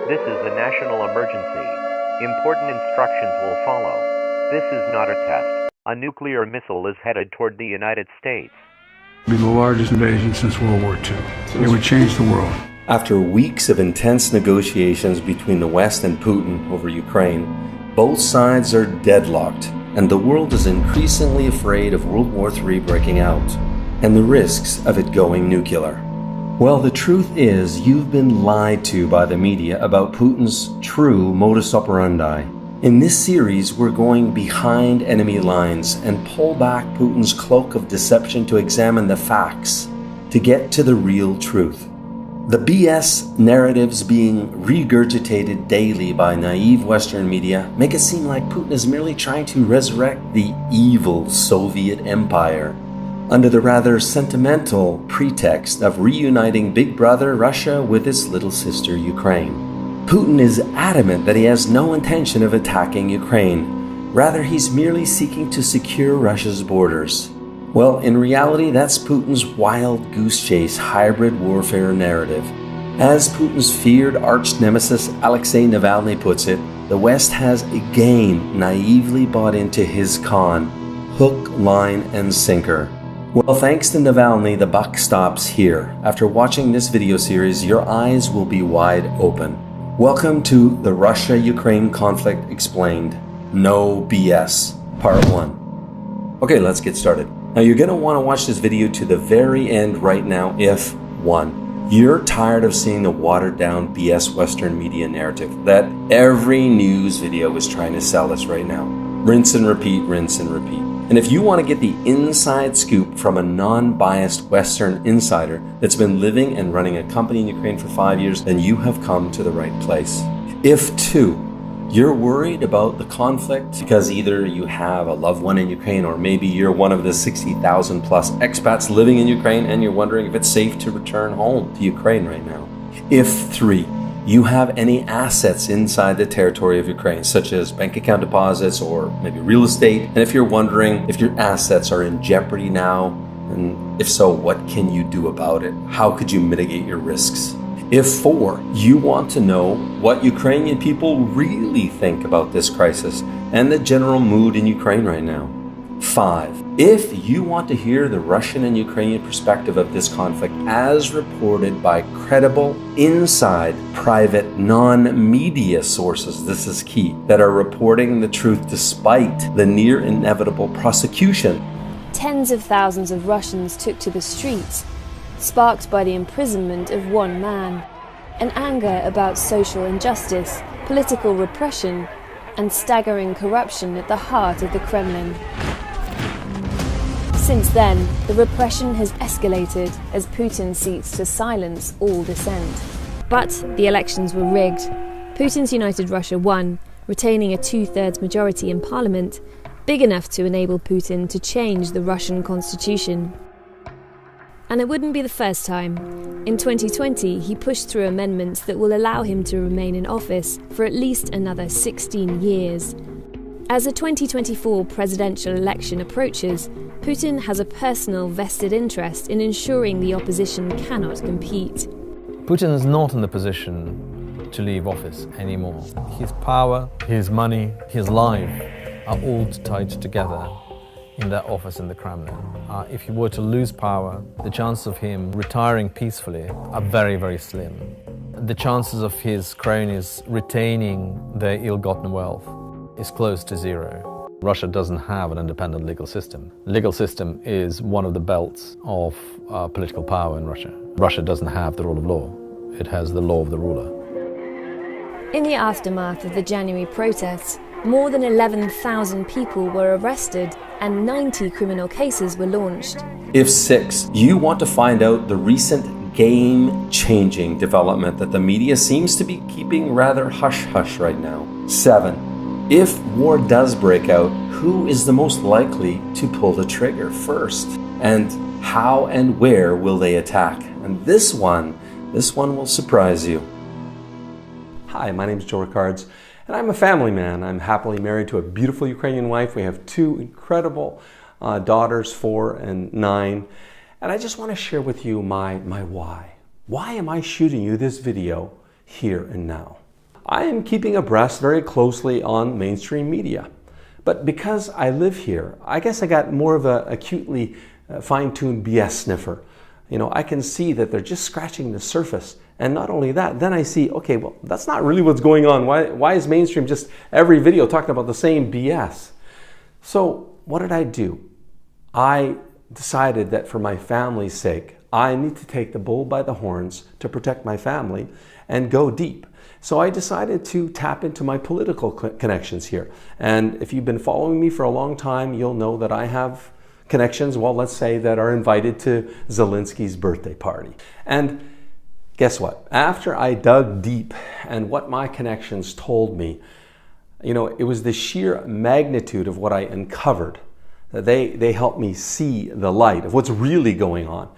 This is a national emergency. Important instructions will follow. This is not a test. A nuclear missile is headed toward the United States. It would be the largest invasion since World War II. It would change the world. After weeks of intense negotiations between the West and Putin over Ukraine, both sides are deadlocked, and the world is increasingly afraid of World War III breaking out, and the risks of it going nuclear. Well, the truth is, you've been lied to by the media about Putin's true modus operandi. In this series, we're going behind enemy lines and pull back Putin's cloak of deception to examine the facts, to get to the real truth. The BS narratives being regurgitated daily by naive Western media make it seem like Putin is merely trying to resurrect the evil Soviet Empire under the rather sentimental pretext of reuniting Big Brother Russia with its little sister Ukraine. Putin is adamant that he has no intention of attacking Ukraine. Rather, he's merely seeking to secure Russia's borders. Well, in reality, that's Putin's wild goose chase hybrid warfare narrative. As Putin's feared arch nemesis Alexei Navalny puts it, the West has again naively bought into his con, hook, line, and sinker. Well, thanks to Navalny, the buck stops here. After watching this video series, your eyes will be wide open. Welcome to the Russia-Ukraine conflict explained. No BS, part 1. Okay, let's get started. Now, you're going to want to watch this video to the very end right now if, 1, you're tired of seeing the watered-down BS Western media narrative that every news video is trying to sell us right now. Rinse and repeat, rinse and repeat. And if you want to get the inside scoop from a non-biased Western insider that's been living and running a company in Ukraine for 5 years, then you have come to the right place. If 2, you're worried about the conflict because either you have a loved one in Ukraine or maybe you're one of the 60,000 plus expats living in Ukraine and you're wondering if it's safe to return home to Ukraine right now. If 3, you have any assets inside the territory of Ukraine, such as bank account deposits or maybe real estate, and if you're wondering if your assets are in jeopardy now, and if so, what can you do about it? How could you mitigate your risks? If 4, you want to know what Ukrainian people really think about this crisis and the general mood in Ukraine right now. 5, if you want to hear the Russian and Ukrainian perspective of this conflict as reported by credible, inside, private, non-media sources, this is key, that are reporting the truth despite the near inevitable prosecution. Tens of thousands of Russians took to the streets, sparked by the imprisonment of one man, an anger about social injustice, political repression, and staggering corruption at the heart of the Kremlin. Since then, the repression has escalated as Putin seeks to silence all dissent. But the elections were rigged. Putin's United Russia won, retaining a 2/3 majority in parliament, big enough to enable Putin to change the Russian constitution. And it wouldn't be the first time. In 2020, he pushed through amendments that will allow him to remain in office for at least another 16 years. As the 2024 presidential election approaches, Putin has a personal vested interest in ensuring the opposition cannot compete. Putin is not in the position to leave office anymore. His power, his money, his life are all tied together in that office in the Kremlin. If he were to lose power, the chances of him retiring peacefully are very, very slim. The chances of his cronies retaining their ill-gotten wealth is close to zero. Russia doesn't have an independent legal system. The legal system is one of the belts of political power in Russia. Russia doesn't have the rule of law. It has the law of the ruler. In the aftermath of the January protests, more than 11,000 people were arrested and 90 criminal cases were launched. If 6, you want to find out the recent game-changing development that the media seems to be keeping rather hush-hush right now. 7, if war does break out, who is the most likely to pull the trigger first? And how and where will they attack? And this one will surprise you. Hi, my name is Joe Ricards, and I'm a family man. I'm happily married to a beautiful Ukrainian wife. We have 2 incredible daughters, 4 and 9. And I just want to share with you my why. Why am I shooting you this video here and now? I am keeping abreast very closely on mainstream media. But because I live here, I guess I got more of a acutely fine-tuned BS sniffer. I can see that they're just scratching the surface. And not only that, then I see, okay, well, that's not really what's going on. Why is mainstream just every video talking about the same BS? So what did I do? I decided that for my family's sake, I need to take the bull by the horns to protect my family and go deep. So I decided to tap into my political connections here. And if you've been following me for a long time, you'll know that I have connections, well, let's say, that are invited to Zelensky's birthday party. And guess what? After I dug deep and what my connections told me, it was the sheer magnitude of what I uncovered. They helped me see the light of what's really going on,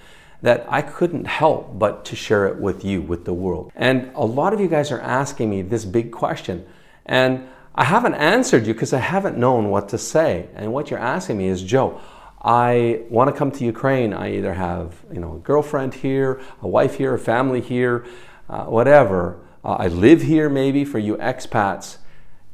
that I couldn't help but to share it with you, with the world. And a lot of you guys are asking me this big question, and I haven't answered you because I haven't known what to say. And what you're asking me is, Joe, I want to come to Ukraine. I either have a girlfriend here, a wife here, a family here, whatever. I live here maybe for you expats.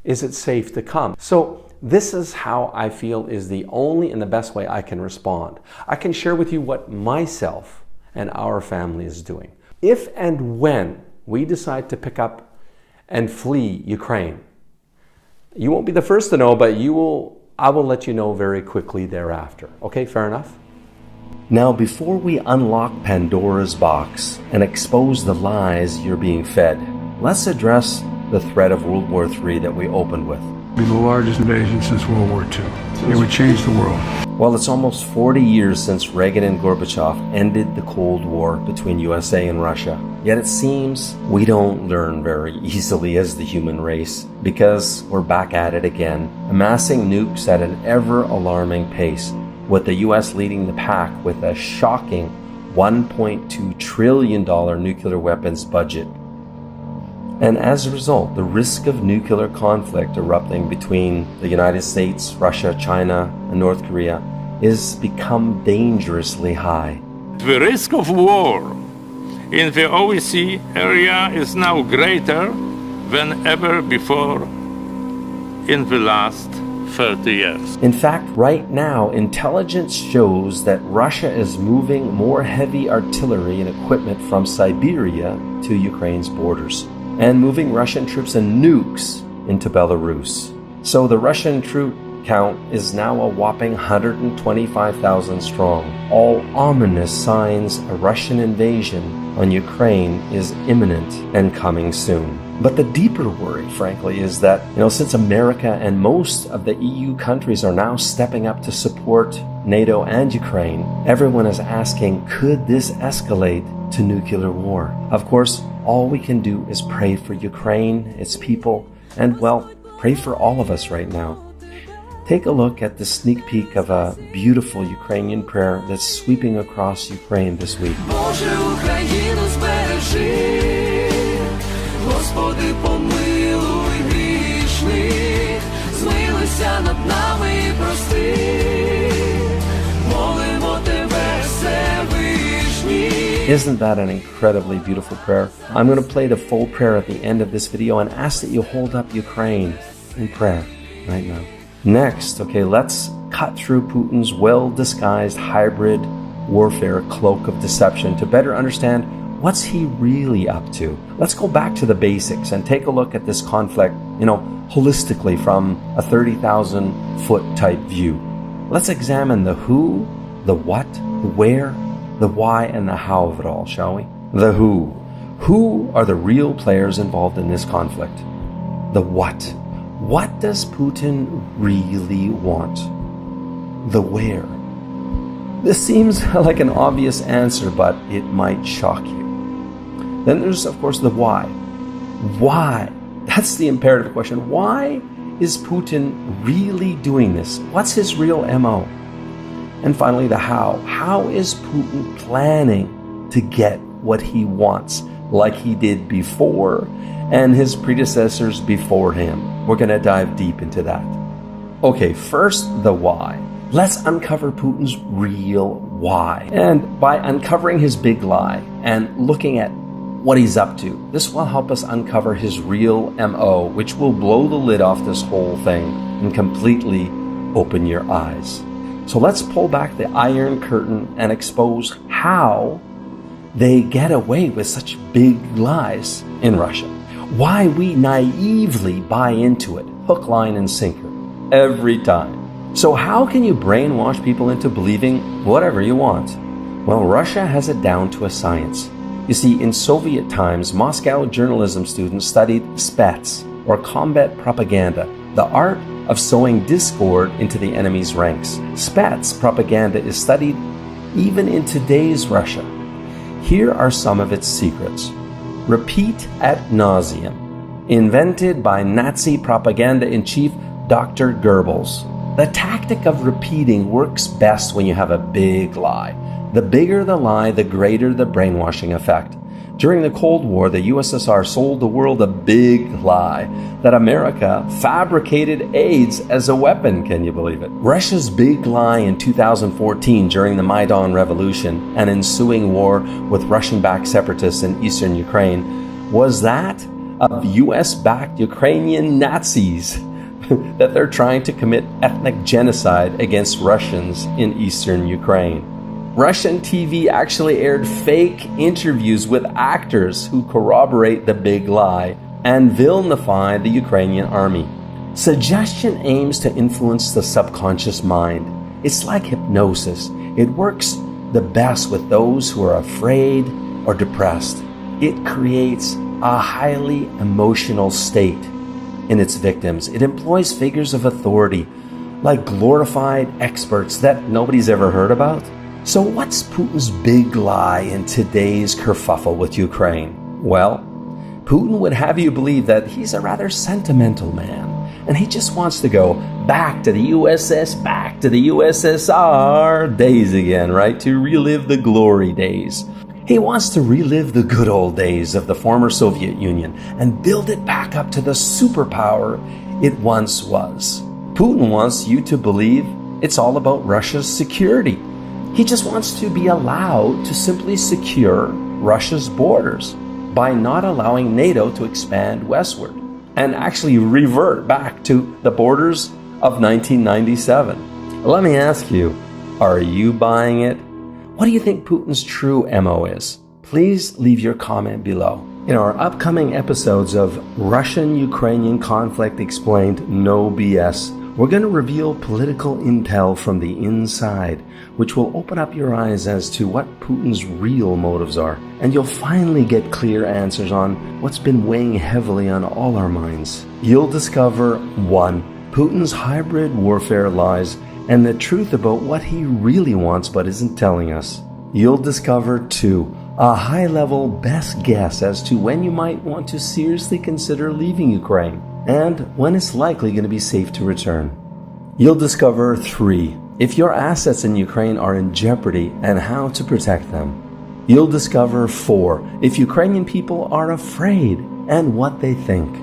Is it safe to come? So this is how I feel is the only and the best way I can respond. I can share with you what myself and our family is doing. If and when we decide to pick up and flee Ukraine, you won't be the first to know, but I will let you know very quickly thereafter. Okay, fair enough? Now, before we unlock Pandora's box and expose the lies you're being fed, let's address the threat of World War III that we opened with. It'd be the largest invasion since World War II. It would change the world. Well, it's almost 40 years since Reagan and Gorbachev ended the Cold War between USA and Russia. Yet it seems we don't learn very easily as the human race, because we're back at it again, amassing nukes at an ever-alarming pace, with the US leading the pack with a shocking $1.2 trillion nuclear weapons budget. And as a result, the risk of nuclear conflict erupting between the United States, Russia, China, and North Korea is become dangerously high. The risk of war in the OEC area is now greater than ever before in the last 30 years. In fact, right now, intelligence shows that Russia is moving more heavy artillery and equipment from Siberia to Ukraine's borders, and moving Russian troops and nukes into Belarus. So the Russian troop count is now a whopping 125,000 strong. All ominous signs a Russian invasion on Ukraine is imminent and coming soon. But the deeper worry, frankly, is that, since America and most of the EU countries are now stepping up to support NATO and Ukraine, everyone is asking, could this escalate to nuclear war? Of course, all we can do is pray for Ukraine, its people, and, well, pray for all of us right now. Take a look at the sneak peek of a beautiful Ukrainian prayer that's sweeping across Ukraine this week. Господи, помилуй грішних, змилуйся над нами і прости, молимо тебе, Всевишній. Isn't that an incredibly beautiful prayer? I'm going to play the full prayer at the end of this video and ask that you hold up Ukraine in prayer right now. Next, let's cut through Putin's well-disguised hybrid warfare cloak of deception to better understand what's he really up to. Let's go back to the basics and take a look at this conflict, holistically from a 30,000-foot type view. Let's examine the who, the what, the where, the why, and the how of it all, shall we? The who. Who are the real players involved in this conflict? The what. What does Putin really want? The where. This seems like an obvious answer, but it might shock you. Then there's, of course, the why. Why? That's the imperative question. Why is Putin really doing this? What's his real MO? And finally, the how. How is Putin planning to get what he wants, like he did before and his predecessors before him? We're going to dive deep into that. Okay, first, the why. Let's uncover Putin's real why. And by uncovering his big lie and looking at what he's up to. This will help us uncover his real MO, which will blow the lid off this whole thing and completely open your eyes. So let's pull back the Iron Curtain and expose how they get away with such big lies in Russia. Why we naively buy into it, hook, line, and sinker, every time. So how can you brainwash people into believing whatever you want? Well, Russia has it down to a science. You see, in Soviet times, Moscow journalism students studied spets, or combat propaganda, the art of sowing discord into the enemy's ranks. Spets propaganda is studied even in today's Russia. Here are some of its secrets. Repeat ad nauseum, invented by Nazi propaganda-in-chief Dr. Goebbels. The tactic of repeating works best when you have a big lie. The bigger the lie, the greater the brainwashing effect. During the Cold War, the USSR sold the world a big lie that America fabricated AIDS as a weapon. Can you believe it? Russia's big lie in 2014 during the Maidan Revolution and ensuing war with Russian-backed separatists in eastern Ukraine was that of US-backed Ukrainian Nazis that they're trying to commit ethnic genocide against Russians in eastern Ukraine. Russian TV actually aired fake interviews with actors who corroborate the big lie and vilify the Ukrainian army. Suggestion aims to influence the subconscious mind. It's like hypnosis. It works the best with those who are afraid or depressed. It creates a highly emotional state in its victims. It employs figures of authority, like glorified experts that nobody's ever heard about. So what's Putin's big lie in today's kerfuffle with Ukraine? Well, Putin would have you believe that he's a rather sentimental man, and he just wants to go back to the USSR days again, right? To relive the glory days. He wants to relive the good old days of the former Soviet Union and build it back up to the superpower it once was. Putin wants you to believe it's all about Russia's security. He just wants to be allowed to simply secure Russia's borders by not allowing NATO to expand westward and actually revert back to the borders of 1997. Let me ask you, are you buying it? What do you think Putin's true MO is? Please leave your comment below. In our upcoming episodes of Russian-Ukrainian Conflict Explained No BS, we're going to reveal political intel from the inside, which will open up your eyes as to what Putin's real motives are. And you'll finally get clear answers on what's been weighing heavily on all our minds. You'll discover 1. Putin's hybrid warfare lies and the truth about what he really wants but isn't telling us. You'll discover 2. A high-level best guess as to when you might want to seriously consider leaving Ukraine and when it's likely going to be safe to return. You'll discover 3. If your assets in Ukraine are in jeopardy and how to protect them. You'll discover 4. If Ukrainian people are afraid and what they think.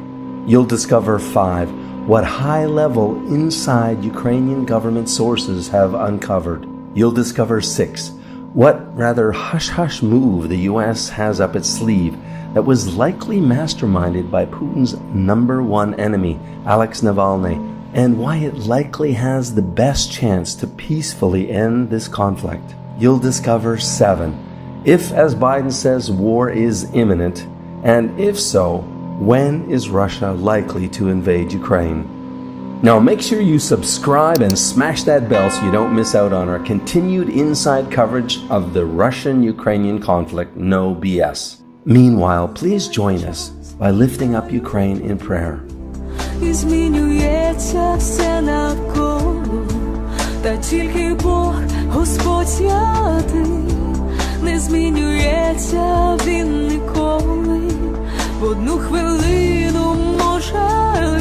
You'll discover 5. What high-level inside Ukrainian government sources have uncovered. You'll discover 6. What rather hush-hush move the US has up its sleeve that was likely masterminded by Putin's #1 enemy, Alex Navalny, and why it likely has the best chance to peacefully end this conflict. You'll discover 7. If, as Biden says, war is imminent, and if so, when is Russia likely to invade Ukraine? Now make sure you subscribe and smash that bell so you don't miss out on our continued inside coverage of the Russian-Ukrainian conflict, no BS. Meanwhile, please join us by lifting up Ukraine in prayer. І змінюється все навколо, та тільки Бог, Господь святий, не змінюється Він ніколи. В одну хвилину може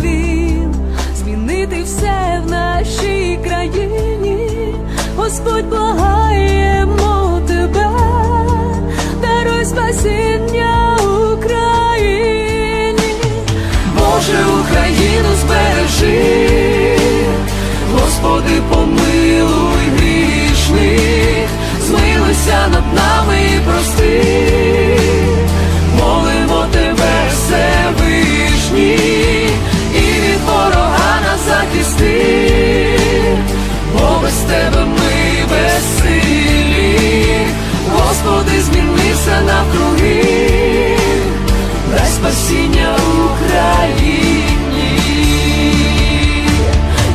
Він змінити все в нашій країні. Господь, благаємо Тебе, даруй спасіння Україні. Боже, Україну збережи, Господи, помилуй грішних, змилуйся над нами і прости. спасіння Україні.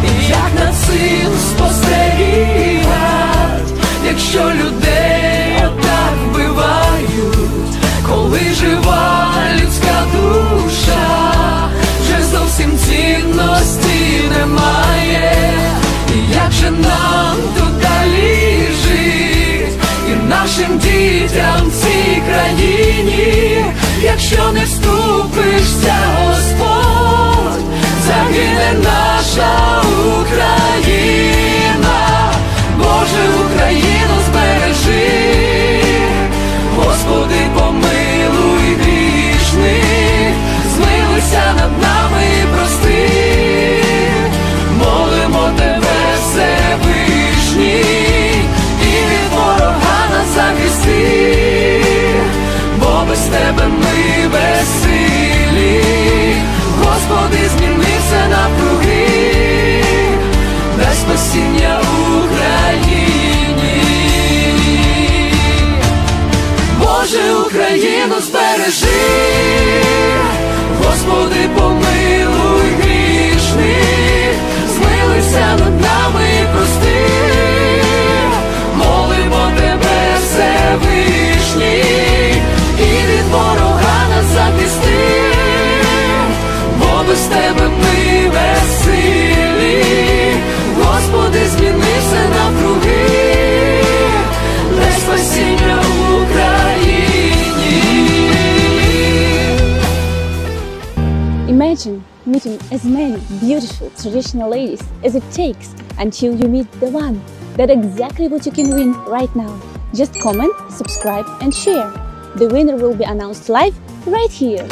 І як над цим спостерігать, якщо людей отак вбивають, коли жива людська душа вже зовсім цінності немає. І як же нам тут далі жить, і нашим дітям в цій країні, якщо не вступишся, Господь, загине наша Україна. Боже, Україну збережи, Господи, помилуй грішних, змилуйся над нами і прости. Молимо Тебе, Всевишній, і від ворога нас захисти, бо без Тебе ми безсилі. Господи, зміни все навкруги, дай спасіння Україні. Боже, Україну збережи, Господи, помилуй грішних, змилуйся над нами і прости. Молимо Тебе, Всевишній, і від ворога нас захисти, бо без Тебе ми безсилі. Господи, зміни все навкруги, дай спасіння Україні. Imagine meeting as many beautiful traditional ladies as it takes until you meet the one. That's exactly what you can win right now. Just comment, subscribe and share. The winner will be announced live right here.